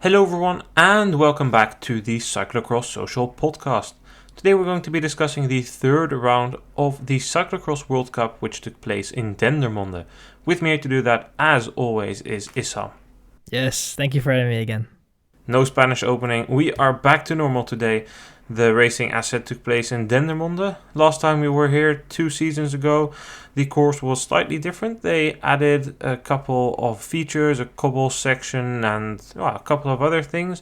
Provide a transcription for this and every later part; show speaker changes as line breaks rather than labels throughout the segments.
Hello everyone and welcome back to the Cyclocross Social podcast. Today we're going to be discussing the third round of the Cyclocross Worldcup which took place in Dendermonde. With me to do that as always is Issam.
Yes, thank you for having me again.
No Spanish opening, we are back to normal today. The racing asset took place in Dendermonde. Last time we were here 2 seasons ago, the course was slightly different. They added a couple of features, a cobble section and a couple of other things.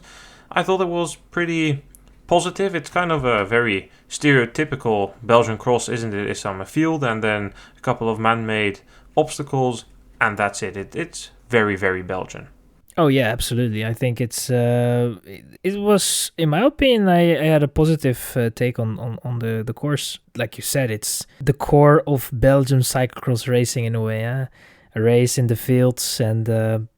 I thought it was pretty positive. It's kind of a very stereotypical Belgian cross, isn't it? It's on a field and then a couple of man-made obstacles and that's it. It's very, very Belgian.
Oh yeah, absolutely. I think it was, in my opinion, I had a positive take on the course. Like you said, it's the core of Belgium cyclocross racing in a way. A race in the fields, and there's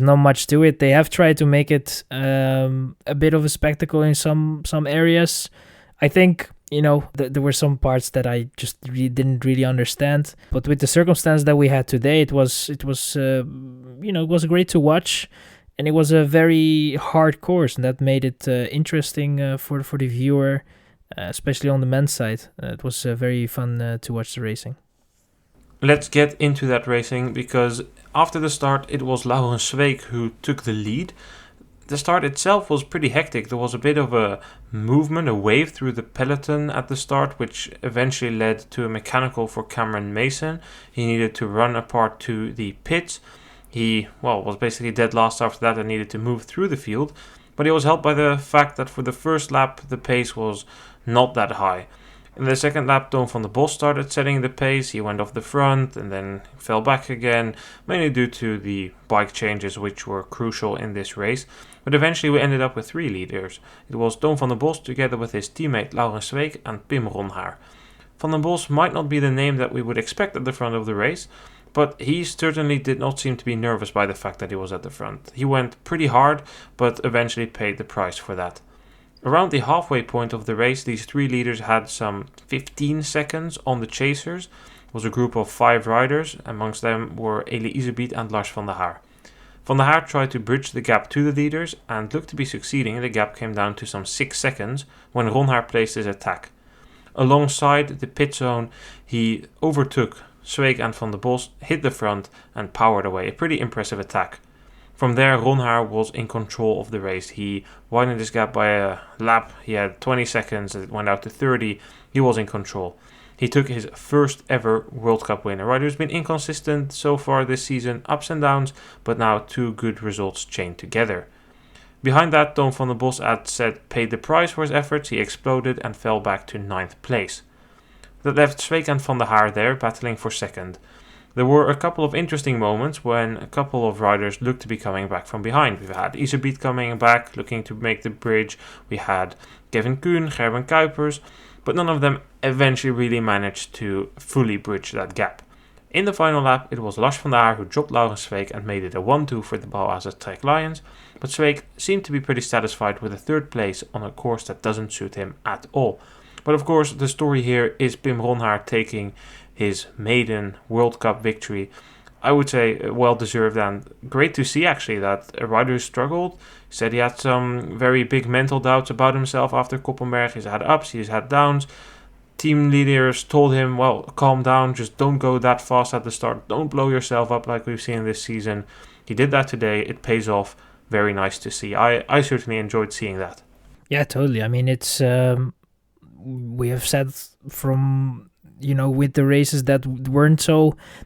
not much to it. They have tried to make it a bit of a spectacle in some areas. I think. There were some parts that I just didn't really understand. But with the circumstance that we had today, it was great to watch, and it was a very hard course, and that made it interesting for the viewer, especially on the men's side. It was very fun to watch the racing.
Let's get into that racing because after the start, it was Lars Sweeck who took the lead. The start itself was pretty hectic. There was a bit of a movement, a wave through the peloton at the start, which eventually led to a mechanical for Cameron Mason. He needed to run apart to the pits. He, was basically dead last after that and needed to move through the field. But he was helped by the fact that for the first lap, the pace was not that high. In the second lap, Toon van der Bos started setting the pace. He went off the front and then fell back again, mainly due to the bike changes which were crucial in this race. But eventually we ended up with 3 leaders. It was Toon van der Bos together with his teammate Lars Sweeck and Pim Ronhaar. Van der Bos might not be the name that we would expect at the front of the race, but he certainly did not seem to be nervous by the fact that he was at the front. He went pretty hard, but eventually paid the price for that. Around the halfway point of the race, these 3 leaders had some 15 seconds on the chasers. It was a group of 5 riders. Amongst them were Iserbyt and Lars van der Haar. Van der Haar tried to bridge the gap to the leaders and looked to be succeeding. The gap came down to some 6 seconds when Ronhaar placed his attack. Alongside the pit zone, he overtook Sweeck and Van der Bos, hit the front and powered away. A pretty impressive attack. From there, Ronhaar was in control of the race. He widened his gap by a lap. He had 20 seconds. It went out to 30. He was in control. He took his first ever World Cup win. A rider who's been inconsistent so far this season, ups and downs, but now 2 good results chained together. Behind that, Toon van der Bos paid the price for his efforts. He exploded and fell back to 9th place. That left Sweeck and Van der Haar there, battling for second. There were a couple of interesting moments when a couple of riders looked to be coming back from behind. We've had Iserbyt coming back, looking to make the bridge. We had Kevin Kuhn, Gerben Kuipers, but none of them eventually really managed to fully bridge that gap. In the final lap, it was Lars van der Haar who dropped Lars Sweeck and made it a 1-2 for the Bauhaus Trek Lions, but Sweeck seemed to be pretty satisfied with a 3rd place on a course that doesn't suit him at all. But of course, the story here is Pim Ronhaar taking his maiden World Cup victory. I would say well deserved and great to see actually that a rider who struggled. He said he had some very big mental doubts about himself after Koppenberg. He's had ups, he's had downs. Team leaders told him, calm down, just don't go that fast at the start. Don't blow yourself up like we've seen this season. He did that today. It pays off. Very nice to see. I certainly enjoyed seeing that.
Yeah, totally. I mean, it's we have said from with the races that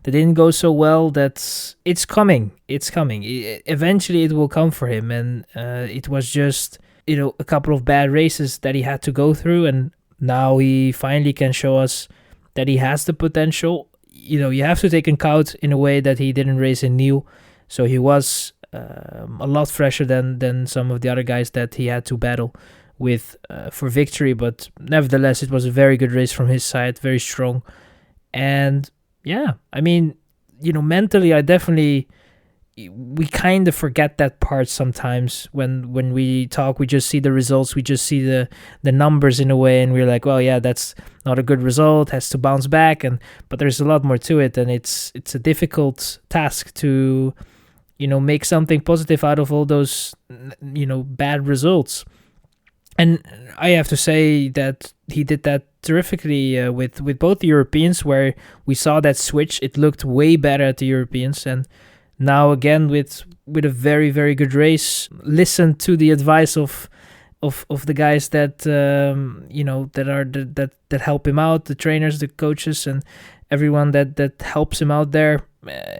didn't go so well, that it's coming. Eventually it will come for him, and it was just a couple of bad races that he had to go through, and now he finally can show us that he has the potential. You have to take account in a way that he didn't race in New, so he was a lot fresher than some of the other guys that he had to battle with for victory, but nevertheless it was a very good race from his side, very strong. And mentally we kind of forget that part sometimes. When we talk, we just see the results, we just see the numbers in a way, and we're like, well, yeah, that's not a good result, has to bounce back. But there's a lot more to it, and it's a difficult task to make something positive out of all those, bad results. And I have to say that he did that terrifically with both the Europeans, where we saw that switch. It looked way better at the Europeans, and now again with a very, very good race. Listen to the advice of the guys that that help him out, the trainers, the coaches, and everyone that helps him out there.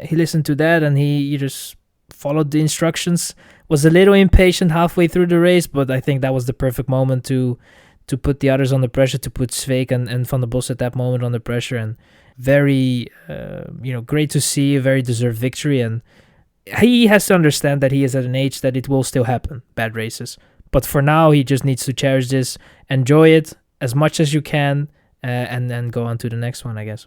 He listened to that, and he just followed the instructions. Was a little impatient halfway through the race, but I think that was the perfect moment to put the others under pressure, to put Sweeck and Van der Bos at that moment under pressure. And very, great to see, a very deserved victory. And he has to understand that he is at an age that it will still happen, bad races. But for now, he just needs to cherish this, enjoy it as much as you can, and then go on to the next one, I guess.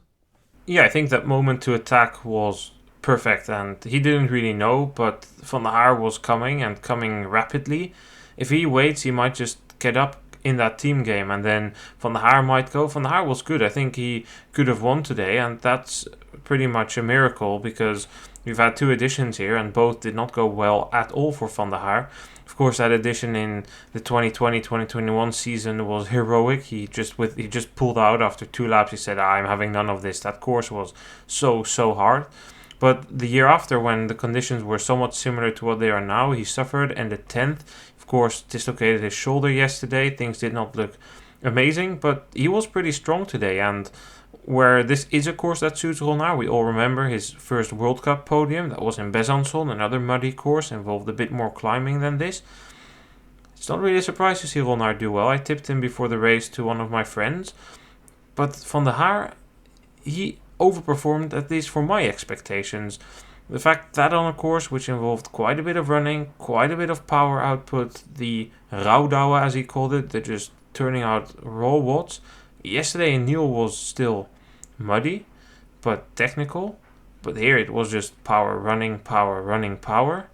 Yeah, I think that moment to attack was perfect, and he didn't really know, but Van der Haar was coming and coming rapidly. If he waits, he might just get up in that team game, and then Van der Haar might go. Van der Haar was good. I think he could have won today, and that's pretty much a miracle, because we've had 2 editions here, and both did not go well at all for Van der Haar. Of course, that edition in the 2020-2021 season was heroic. He just pulled out after 2 laps. He said, "I'm having none of this." That course was so hard. But the year after, when the conditions were somewhat similar to what they are now, he suffered, ended 10th. Of course, dislocated his shoulder yesterday. Things did not look amazing, but he was pretty strong today. And where this is a course that suits Ronhaar, we all remember his first World Cup podium. That was in Besançon, another muddy course, involved a bit more climbing than this. It's not really a surprise to see Ronhaar do well. I tipped him before the race to one of my friends. But Van der Haar, he overperformed, at least for my expectations. The fact that on a course which involved quite a bit of running, quite a bit of power output, the Raudouwen as he called it, they're just turning out raw watts. Yesterday in Niel was still muddy, but technical. But here it was just power, running, power.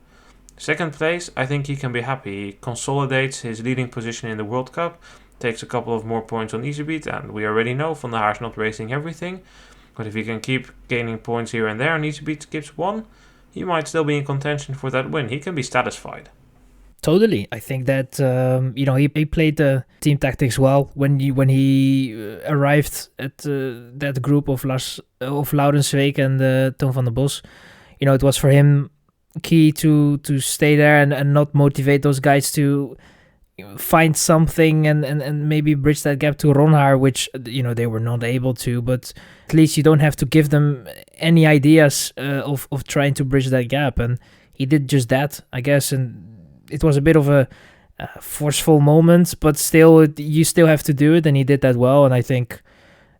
Second place, I think he can be happy. He consolidates his leading position in the World Cup, takes a couple of more points on Iserbyt, and we already know Van der Haar's not racing everything. But if he can keep gaining points here and there and Iserbyt skips 1, he might still be in contention for that win. He can be satisfied.
Totally. I think that, he played the team tactics well when he arrived at that group of Lars, of Laurens Sweeck and Toon van der Bos. It was for him key to stay there and not motivate those guys to find something and maybe bridge that gap to Ronhaar, which they were not able to. But at least you don't have to give them any ideas of trying to bridge that gap, and he did just that, I guess. And it was a bit of a forceful moment, but still you still have to do it, and he did that well. And I think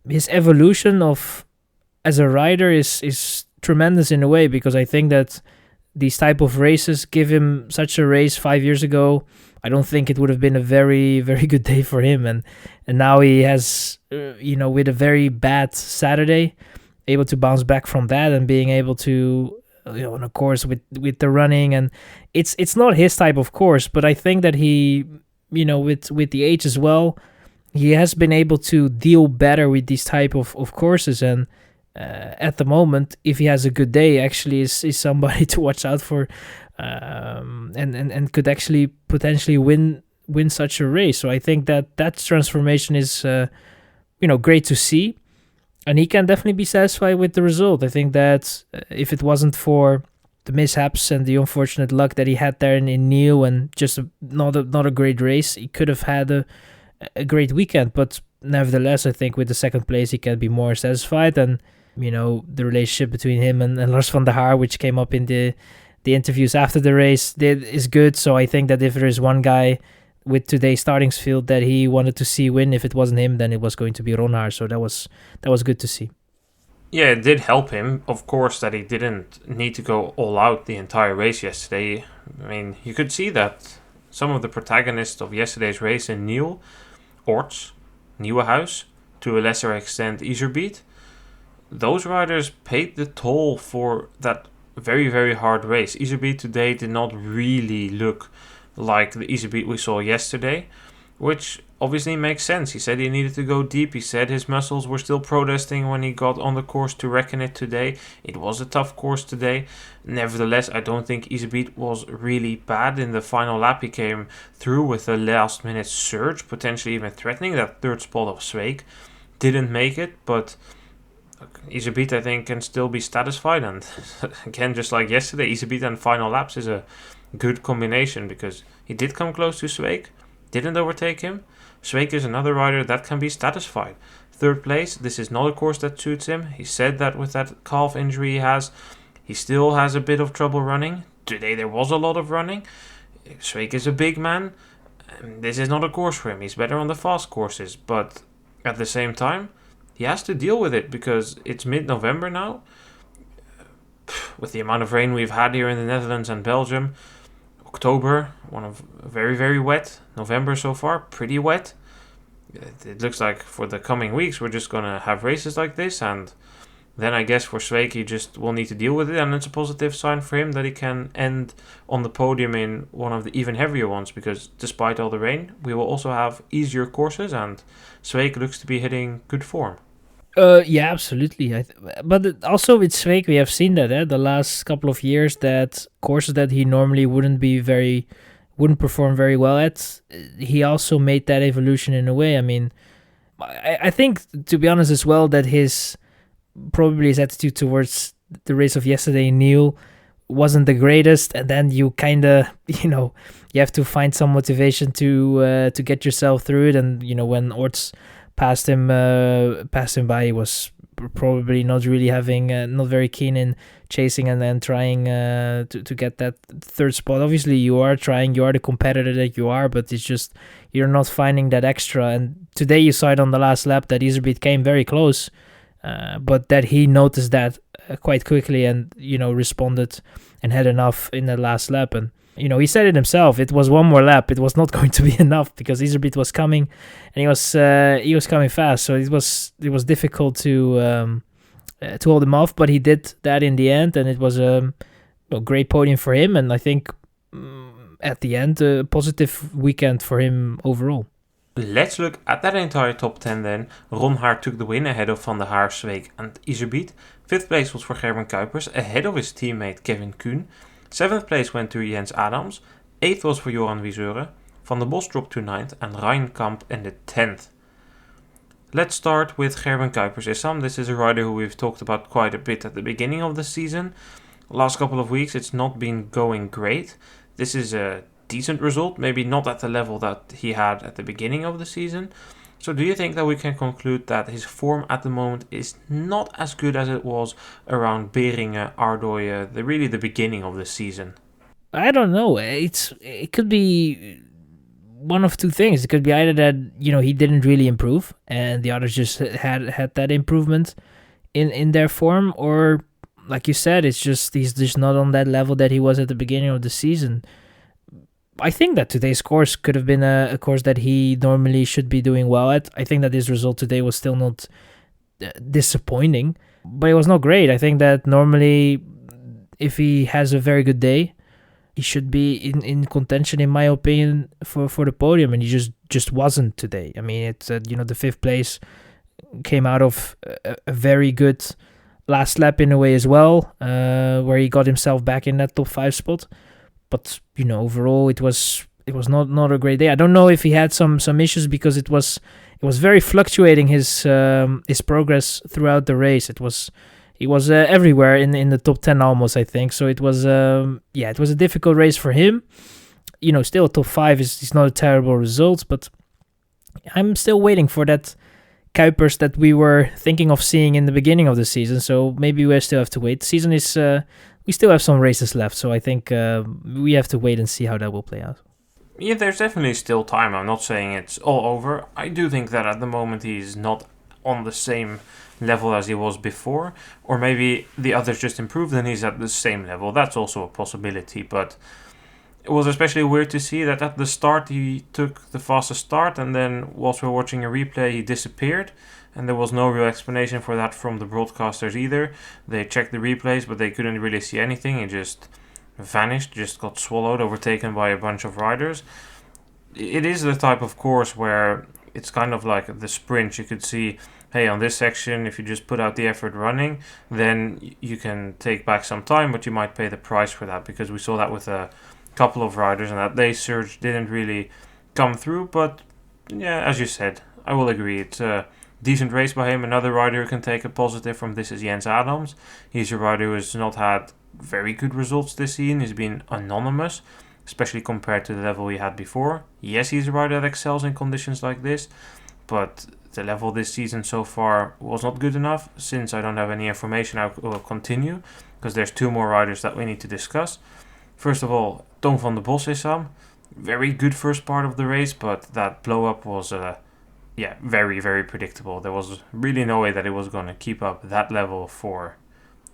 his evolution as a rider is tremendous in a way, because I think that these type of races give him such a race 5 years ago. I don't think it would have been a very, very good day for him. And now he has, with a very bad Saturday, able to bounce back from that and being able to, on a course with the running. And it's not his type of course, but I think that he, with the age as well, he has been able to deal better with these type of courses. And at the moment, if he has a good day, actually is somebody to watch out for, and could actually potentially win such a race. So I think that transformation is great to see, and he can definitely be satisfied with the result. I think that if it wasn't for the mishaps and the unfortunate luck that he had there in Niel and just not a great race, he could have had a great weekend. But nevertheless, I think with the second place he can be more satisfied. And the relationship between him and Lars van der Haar, which came up in the interviews after the race, is good. So I think that if there is one guy with today's startings field that he wanted to see win, if it wasn't him, then it was going to be Ronhaar. So that was good to see.
Yeah, it did help him, of course, that he didn't need to go all out the entire race yesterday. I mean, you could see that some of the protagonists of yesterday's race in Niel, Orts, Nieuwenhuis, to a lesser extent Iserbyt, those riders paid the toll for that very, very hard race. Iserbyt today did not really look like the Iserbyt we saw yesterday, which obviously makes sense. He said he needed to go deep. He said his muscles were still protesting when he got on the course to reckon it today. It was a tough course today. Nevertheless, I don't think Iserbyt was really bad. In the final lap, he came through with a last-minute surge, potentially even threatening that third spot of Sweeck. Didn't make it, but Iserbyt, I think, can still be satisfied. And again, just like yesterday, Iserbyt and final laps is a good combination, because he did come close to Sweeck, didn't overtake him. Sweeck is another rider that can be satisfied. Third place, this is not a course that suits him. He said that with that calf injury he still has a bit of trouble running. Today there was a lot of running. Sweeck is a big man. This is not a course for him. He's better on the fast courses, but at the same time, he has to deal with it, because it's mid-November now. With the amount of rain we've had here in the Netherlands and Belgium, October, very, very wet. November so far, pretty wet. It looks like for the coming weeks we're just going to have races like this, and then I guess for Sweeck he just will need to deal with it, and it's a positive sign for him that he can end on the podium in one of the even heavier ones, because despite all the rain we will also have easier courses, and Sweeck looks to be hitting good form.
Yeah, absolutely. But also with Sweeck, we have seen that the last couple of years, that courses that he normally wouldn't perform very well at, he also made that evolution in a way. I mean, I think, to be honest as well, that his attitude towards the race of yesterday, Neil, wasn't the greatest, and then you kind of, you have to find some motivation to get yourself through it. And when Orts passed him by, he was probably not really not very keen in chasing and then trying to get that third spot. Obviously you are trying, you are the competitor that you are, but it's just you're not finding that extra. And today you saw it on the last lap that Iserbyt came very close, but that he noticed that quite quickly and responded and had enough in the last lap. And he said it himself. It was one more lap. It was not going to be enough, because Iserbyt was coming, and he was coming fast. So it was difficult to hold him off. But he did that in the end, and it was a great podium for him. And I think at the end, a positive weekend for him overall.
Let's look at that entire top 10 then. Ronhaar took the win ahead of Van der Haar, Sweeck and Iserbyt. 5th place was for Gerben Kuipers, ahead of his teammate Kevin Kuhn. 7th place went to Jens Adams, 8th was for Joran Wiesure, Van der Bos dropped to 9th, and Ryan Kamp ended 10th. Let's start with Gerben Kuipers. Issam, this is a rider who we've talked about quite a bit at the beginning of the season. Last couple of weeks it's not been going great. This is a decent result, maybe not at the level that he had at the beginning of the season. So do you think that we can conclude that his form at the moment is not as good as it was around Beringen, Ardooy, the beginning of the season?
I don't know. It could be one of two things. It could be either that he didn't really improve and the others just had that improvement in their form, or like you said, it's just he's just not on that level that he was at the beginning of the season. I think that today's course could have been a course that he normally should be doing well at. I think that his result today was still not disappointing, but it was not great. I think that normally, if he has a very good day, he should be in contention, in my opinion, for the podium, and he just wasn't today. I mean, it's the 5th place came out of a very good last lap in a way as well, where he got himself back in that top 5 spot. But overall, it was not a great day. I don't know if he had some issues, because it was very fluctuating, his progress throughout the race. He was everywhere in the top 10 almost, I think. So it was it was a difficult race for him. Still top 5 is not a terrible result, but I'm still waiting for that Kuipers that we were thinking of seeing in the beginning of the season. So maybe we still have to wait. The season is. We still have some races left, so I think we have to wait and see how that will play out.
Yeah, there's definitely still time. I'm not saying it's all over. I do think that at the moment he's not on the same level as he was before, or maybe the others just improved and he's at the same level. That's also a possibility, but it was especially weird to see that at the start he took the fastest start, and then whilst we were watching a replay he disappeared. And there was no real explanation for that from the broadcasters either. They checked the replays, but they couldn't really see anything. It just vanished, just got swallowed, overtaken by a bunch of riders. it is the type of course where it's kind of like the sprint. You could see, hey, on this section, if you just put out the effort running, then you can take back some time, but you might pay the price for that, because we saw that with a couple of riders, and that day surge didn't really come through. But yeah, as you said, I will agree. It's a decent race by him. Another rider who can take a positive from this is Jens Adams. He's a rider who has not had very good results this season. He's been anonymous, especially compared to the level he had before. Yes, he's a rider that excels in conditions like this, but the level this season so far was not good enough. Since I don't have any information, I will continue, because there's two more riders that we need to discuss. First of all, Tom van der Bos Issam. Very good first part of the race, but that blow up was very, very predictable. There was really no way that it was going to keep up that level for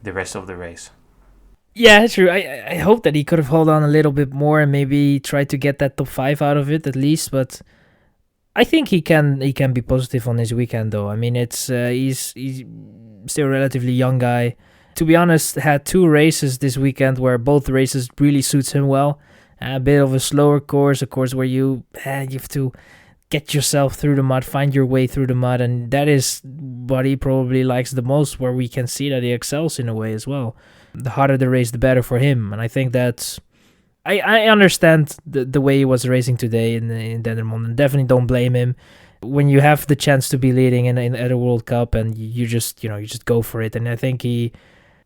the rest of the race.
Yeah, true. I hope that he could have held on a little bit more and maybe try to get that top 5 out of it at least. But I think he can be positive on his weekend though. I mean, it's he's still a relatively young guy. To be honest, had 2 races this weekend where both races really suits him well. A bit of a slower course, a course where you have to get yourself through the mud, find your way through the mud, and that is what he probably likes the most, where we can see that he excels in a way as well. The harder the race, the better for him, and I think that's... I understand the way he was racing today in Dendermonde, and definitely don't blame him. When you have the chance to be leading at a World Cup, and you just go for it, and I think he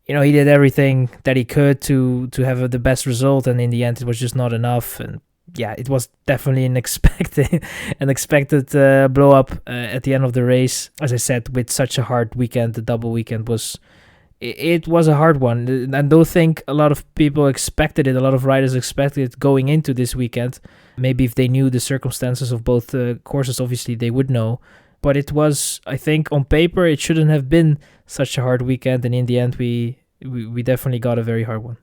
did everything that he could to have the best result, and in the end it was just not enough. And yeah, it was definitely an expected blow up at the end of the race. As I said, with such a hard weekend, the double weekend was a hard one. I don't think a lot of people expected it. A lot of riders expected it going into this weekend. Maybe if they knew the circumstances of both courses, obviously they would know. But it was, I think, on paper, it shouldn't have been such a hard weekend. And in the end, we definitely got a very hard one.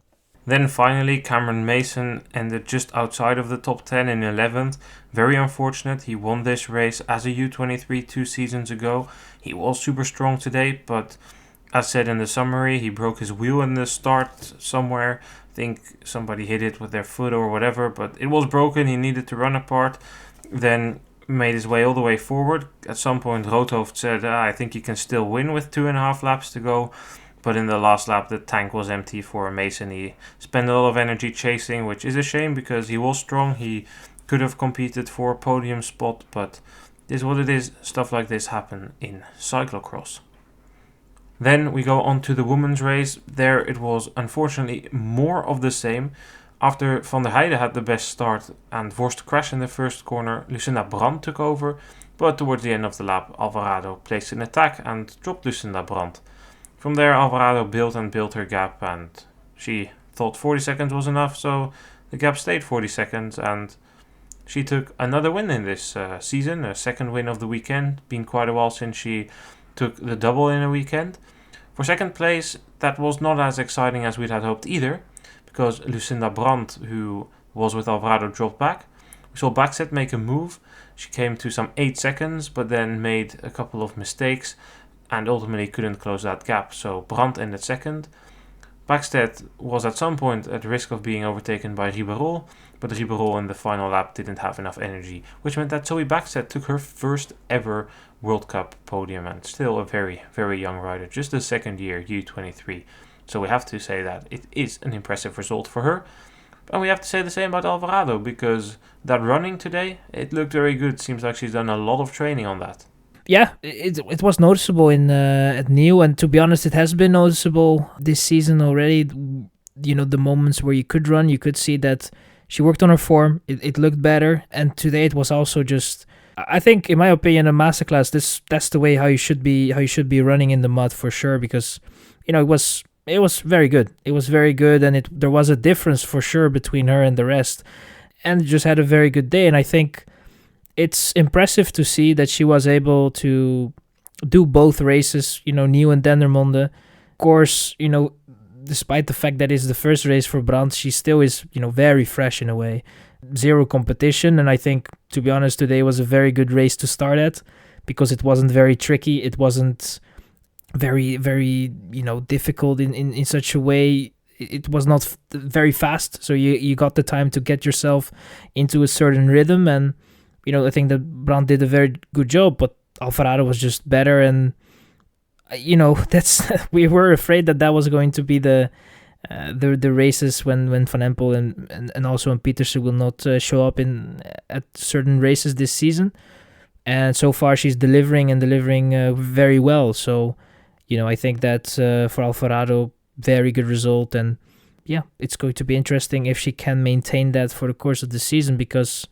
Then finally, Cameron Mason ended just outside of the top 10 in 11th. Very unfortunate. He won this race as a U23 2 seasons ago. He was super strong today, but as said in the summary, he broke his wheel in the start somewhere. I think somebody hit it with their foot or whatever, but it was broken. He needed to run apart. Then made his way all the way forward. At some point, Roodhoofd said, I think he can still win with 2.5 laps to go. But in the last lap, the tank was empty for Mason. He spent a lot of energy chasing, which is a shame because he was strong. He could have competed for a podium spot, but it is what it is. Stuff like this happen in cyclocross. Then we go on to the women's race. There it was unfortunately more of the same. After Van der Heijden had the best start and forced to crash in the first corner, Lucinda Brandt took over. But towards the end of the lap, Alvarado placed an attack and dropped Lucinda Brandt. From there, Alvarado built her gap, and she thought 40 seconds was enough, so the gap stayed 40 seconds, and she took another win in this season, a second win of the weekend. Been quite a while since she took the double in a weekend. For second place, that was not as exciting as we'd had hoped either, because Lucinda Brandt, who was with Alvarado, dropped back. We saw Backstedt make a move. She came to some 8 seconds, but then made a couple of mistakes, and ultimately couldn't close that gap, so Brandt ended second. Backstedt was at some point at risk of being overtaken by Ribeirol, but Ribeirol in the final lap didn't have enough energy, which meant that Zoe Backstedt took her first ever World Cup podium, and still a very, very young rider, just a second year U23. So we have to say that it is an impressive result for her. And we have to say the same about Alvarado, because that running today, it looked very good. Seems like she's done a lot of training on that.
Yeah, it was noticeable at New, and to be honest, it has been noticeable this season already. The moments where you could run, you could see that she worked on her form. It looked better, and today it was also just, I think, in my opinion, a masterclass. That's the way how you should be running in the mud for sure, because it was very good. It was very good, and there was a difference for sure between her and the rest, and just had a very good day. And I think it's impressive to see that she was able to do both races, New and Dendermonde. Of course, despite the fact that it's the first race for Brandt, she still is, very fresh in a way. Zero competition, and I think, to be honest, today was a very good race to start at, because it wasn't very tricky. It wasn't very, very, difficult in such a way. it was not very fast, so you got the time to get yourself into a certain rhythm, and I think that Brandt did a very good job, but Alvarado was just better, and that's we were afraid that was going to be the races when Van Empel and also when Pietersen will not show up at certain races this season. And so far she's delivering very well. So, I think that for Alvarado, very good result. And yeah, it's going to be interesting if she can maintain that for the course of the season, because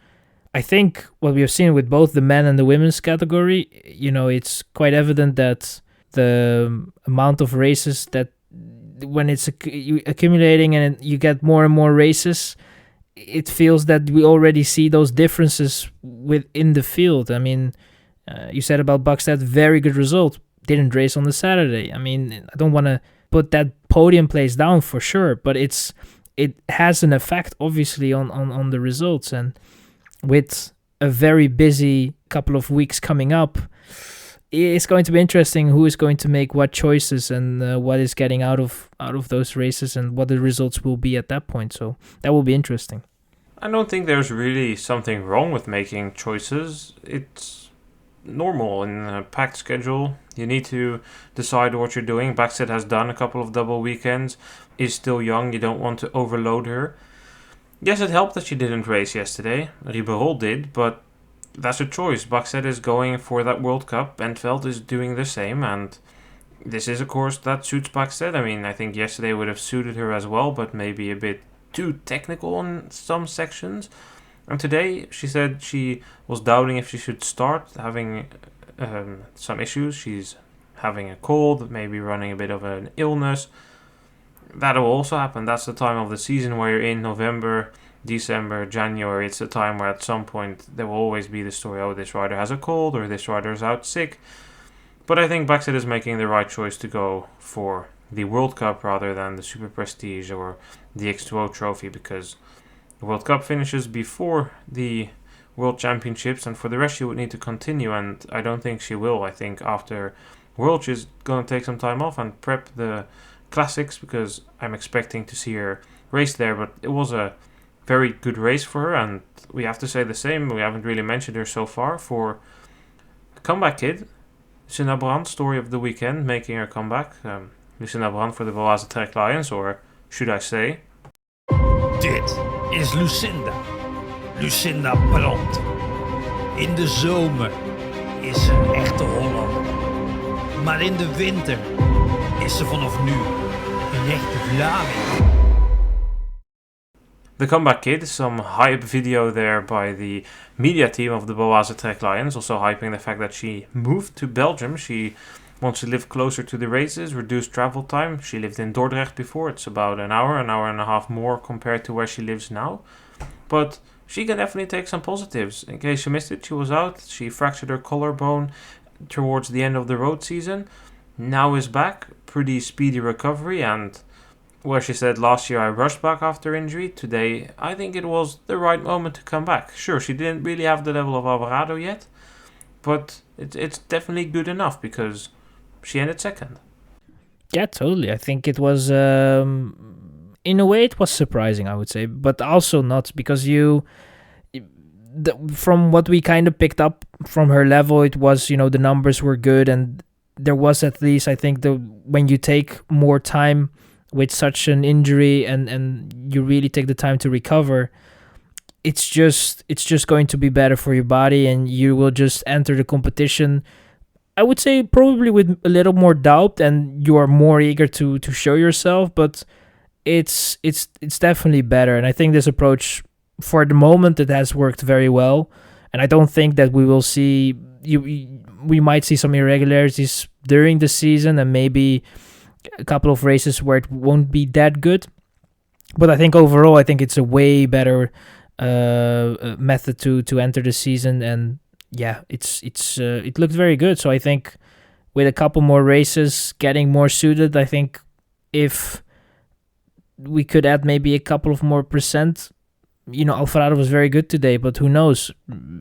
I think what we have seen with both the men and the women's category, it's quite evident that the amount of races that when it's accumulating and you get more and more races, it feels that we already see those differences within the field. I mean, you said about Backstedt, very good result. Didn't race on the Saturday. I mean, I don't want to put that podium place down for sure, but it has an effect, obviously, on the results. And with a very busy couple of weeks coming up, it's going to be interesting who is going to make what choices and what is getting out of those races and what the results will be at that point. So that will be interesting.
I don't think there's really something wrong with making choices. It's normal in a packed schedule. You need to decide what you're doing. Backstedt has done a couple of double weekends, is still young. You don't want to overload her. Yes, it helped that she didn't race yesterday. Ribeirol did, but that's a choice. Backstedt is going for that World Cup. Bentveld is doing the same, and this is a course that suits Backstedt. I mean, I think yesterday would have suited her as well, but maybe a bit too technical in some sections. And today she said she was doubting if she should start, having some issues. She's having a cold, maybe running a bit of an illness. That will also happen. That's the time of the season where you're in November, December, January. It's a time where at some point there will always be the story, oh, this rider has a cold or this rider is out sick. But I think Backstedt is making the right choice to go for the World Cup rather than the Super Prestige or the X2O trophy, because the World Cup finishes before the World Championships, and for the rest she would need to continue, and I don't think she will. I think after World she's going to take some time off and prep the Classics, because I'm expecting to see her race there. But it was a very good race for her, and we have to say the same. We haven't really mentioned her so far for the comeback kid. Lucinda Brandt, story of the weekend, making her comeback. Lucinda Brandt for the Baloise Trek Lions, or should I say...
Dit is Lucinda. Lucinda Brandt. In de zomer is ze een echte Hollander. Maar in de winter is ze vanaf nu een echte Vlaming.
The comeback kid, some hype video there by the media team of the Baloise Trek Lions, also hyping the fact that she moved to Belgium. She wants to live closer to the races, reduce travel time. She lived in Dordrecht before. It's about an hour and a half more compared to where she lives now. But she can definitely take some positives. In case you missed it, she was out. She fractured her collarbone towards the end of the road season. Now is back. Pretty speedy recovery, and where she said last year I rushed back after injury, today I think it was the right moment to come back. Sure, she didn't really have the level of Alvarado yet, but it's definitely good enough because she ended second.
Yeah, totally. I think it was, in a way, it was surprising, I would say, but also not, because from what we kind of picked up from her level, it was, the numbers were good, and there was at least, I think, when you take more time with such an injury and you really take the time to recover, it's just going to be better for your body, and you will just enter the competition, I would say, probably with a little more doubt, and you are more eager to show yourself, but it's definitely better. And I think this approach, for the moment, it has worked very well, and I don't think that we will see we might see some irregularities during the season and maybe a couple of races where it won't be that good. But I think overall, it's a way better method to enter the season, and yeah, it looked very good. So I think with a couple more races getting more suited, I think if we could add maybe a couple of more percent, Alvarado was very good today, but who knows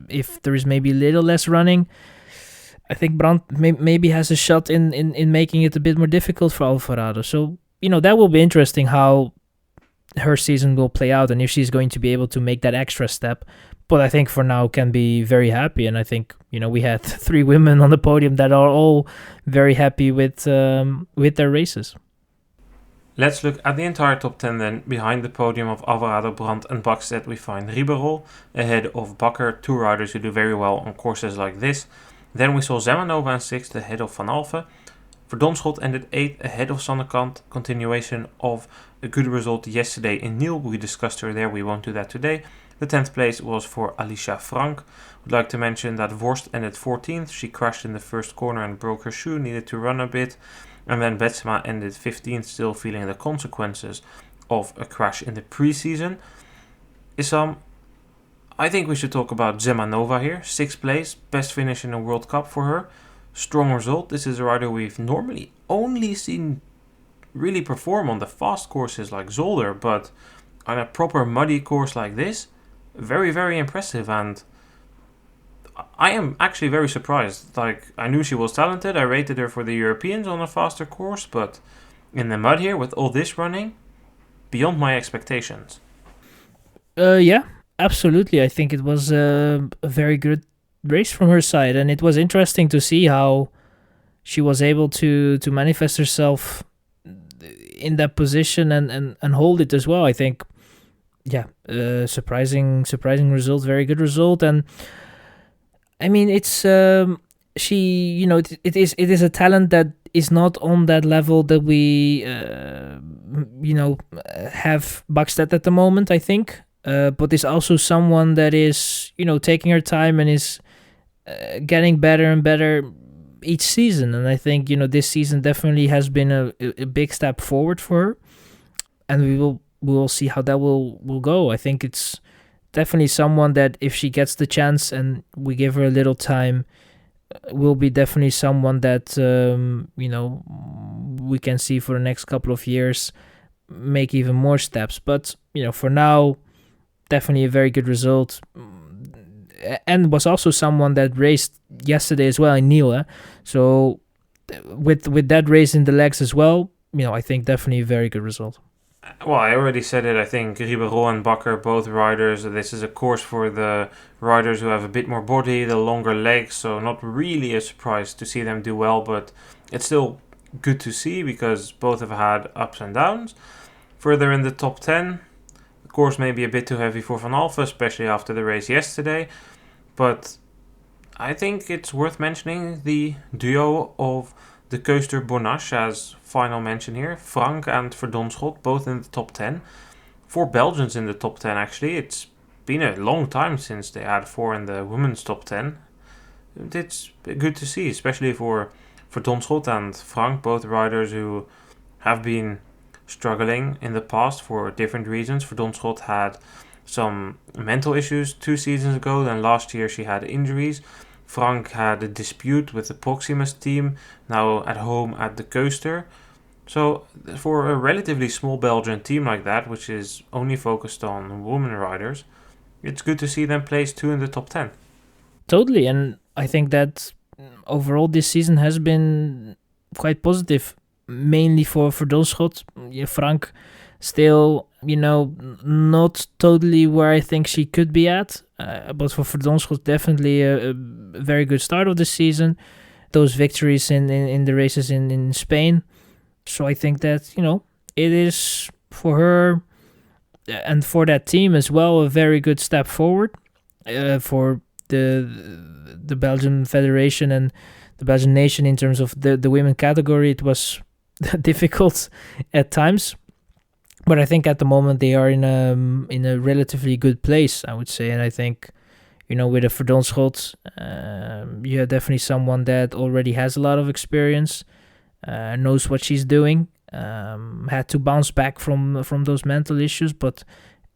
if there is maybe a little less running. I think Brandt maybe has a shot in making it a bit more difficult for Alvarado. So, that will be interesting how her season will play out and if she's going to be able to make that extra step. But I think for now can be very happy, and I think we had 3 women on the podium that are all very happy with their races.
Let's look at the entire top 10 then. Behind the podium of Alvarado, Brandt and Backstedt we find Ribeirol, ahead of Bakker, 2 riders who do very well on courses like this. Then we saw Zemanova in 6th, ahead of Van Alphen. Verdonschot ended 8th, ahead of Sonnekant, continuation of a good result yesterday in Niel. We discussed her there, we won't do that today. The 10th place was for Alicia Frank. Would like to mention that Worst ended 14th. She crashed in the first corner and broke her shoe, needed to run a bit. And then Betsema ended 15th, still feeling the consequences of a crash in the preseason. Issam, I think we should talk about Zemanova here. 6th place, best finish in the World Cup for her. Strong result. This is a rider we've normally only seen really perform on the fast courses like Zolder, but on a proper muddy course like this, very, very impressive. And I am actually very surprised. Like, I knew she was talented. I rated her for the Europeans on a faster course, but in the mud here with all this running, beyond my expectations.
Yeah, absolutely. I think it was a very good race from her side, and it was interesting to see how she was able to manifest herself in that position and hold it as well. I think, surprising result, very good result. And I mean, it's she, it is a talent that is not on that level that we have Backstedt at the moment, I think, but is also someone that is taking her time and is getting better and better each season. And I think this season definitely has been a big step forward for her, and we will see how that will go. I think it's definitely someone that if she gets the chance and we give her a little time, will be definitely someone that we can see for the next couple of years make even more steps. But for now, definitely a very good result, and was also someone that raced yesterday as well in Niel. So with that race in the legs as well, I think definitely a very good result.
Well, I already said it. I think Ribeirol and Bakker, both riders. This is a course for the riders who have a bit more body, the longer legs. So not really a surprise to see them do well, but it's still good to see because both have had ups and downs. Further in the top 10, the course may be a bit too heavy for Van Alphen, especially after the race yesterday. But I think it's worth mentioning the duo of the coaster Bonache as final mention here. Frank and Verdonschot, both in the top 10. 4 Belgians in the top 10 actually. It's been a long time since they had 4 in the women's top 10. It's good to see, especially for Verdonschot and Frank, both riders who have been struggling in the past for different reasons. Verdonschot had some mental issues 2 seasons ago, then last year she had injuries. Frank had a dispute with the Proximus team, now at home at the coaster. So for a relatively small Belgian team like that, which is only focused on women riders, it's good to see them place 2 in the top 10.
Totally, and I think that overall this season has been quite positive, mainly for Verdonschot. Frank still, not totally where I think she could be at. But for Verdonschot, definitely a very good start of the season. Those victories in the races in Spain. So I think that, it is for her and for that team as well a very good step forward. For the Belgian Federation and the Belgian nation in terms of the women category, it was difficult at times. But I think at the moment they are in a relatively good place, I would say. And I think, with a Verdonschot, you have definitely someone that already has a lot of experience, knows what she's doing, had to bounce back from those mental issues, but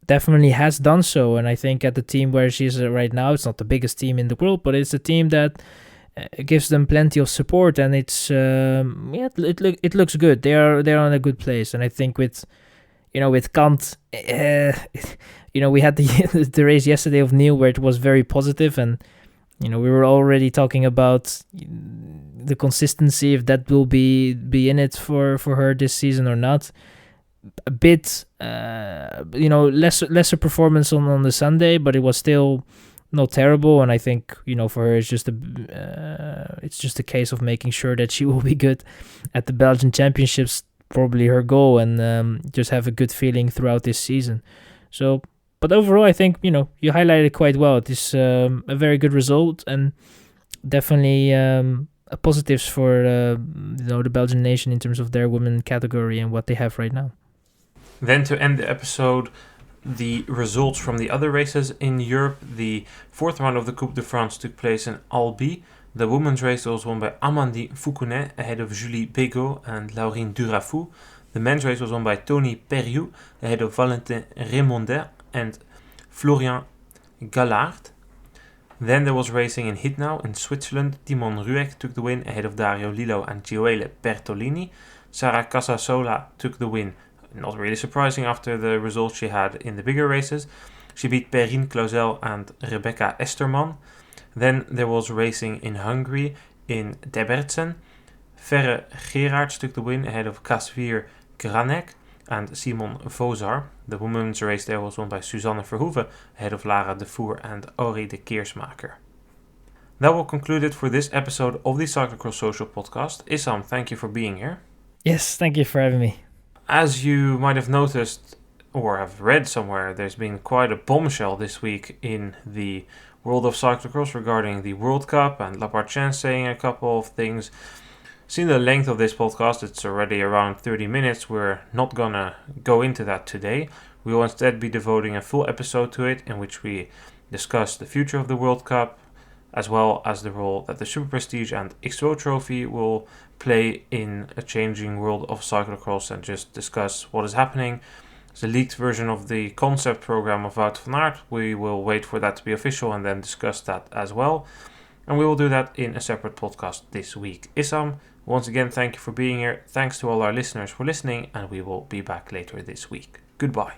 definitely has done so. And I think at the team where she's right now, it's not the biggest team in the world, but it's a team that gives them plenty of support, and it's it looks good. They're in a good place, and I think with Kant, we had the race yesterday of Niel where it was very positive, and we were already talking about the consistency, if that will be in it for her this season or not. a bit, lesser performance on the Sunday, but it was still not terrible. And I think, for her, it's just a case of making sure that she will be good at the Belgian Championships, probably her goal, and just have a good feeling throughout this season. So, but overall, I think, you highlighted quite well. It is a very good result, and definitely positives for the Belgian nation in terms of their women category and what they have right now.
Then to end the episode, the results from the other races in Europe. The fourth round of the Coupe de France took place in Albi. The women's race was won by Amandine Foucounet ahead of Julie Bégaud and Laurine Durafou. The men's race was won by Tony Perriou ahead of Valentin Raymondet and Florian Gallard. Then there was racing in Hitnau in Switzerland. Timon Ruek took the win ahead of Dario Lillo and Gioele Bertolini. Sara Casasola took the win, not really surprising after the results she had in the bigger races. She beat Perrine Clausel and Rebecca Esterman. Then there was racing in Hungary in Debrecen. Ferre Gerards took the win ahead of Kasvir Granek and Simon Vozar. The women's race there was won by Suzanne Verhoeven ahead of Lara de Voer and Ori de Keersmaker. That will conclude it for this episode of the Cyclocross Social podcast. Issam, thank you for being here.
Yes, thank you for having me.
As you might have noticed or have read somewhere, there's been quite a bombshell this week in the world of cyclocross regarding the World Cup, and Lapartien saying a couple of things. Seeing the length of this podcast, it's already around 30 minutes. We're not gonna go into that today. We will instead be devoting a full episode to it, in which we discuss the future of the World Cup, as well as the role that the Super Prestige and XO Trophy will play in a changing world of cyclocross, and just discuss what is happening. It's a leaked version of the concept program of Wout van Aert. We will wait for that to be official and then discuss that as well. And we will do that in a separate podcast this week. Issam, once again, thank you for being here. Thanks to all our listeners for listening, and we will be back later this week. Goodbye.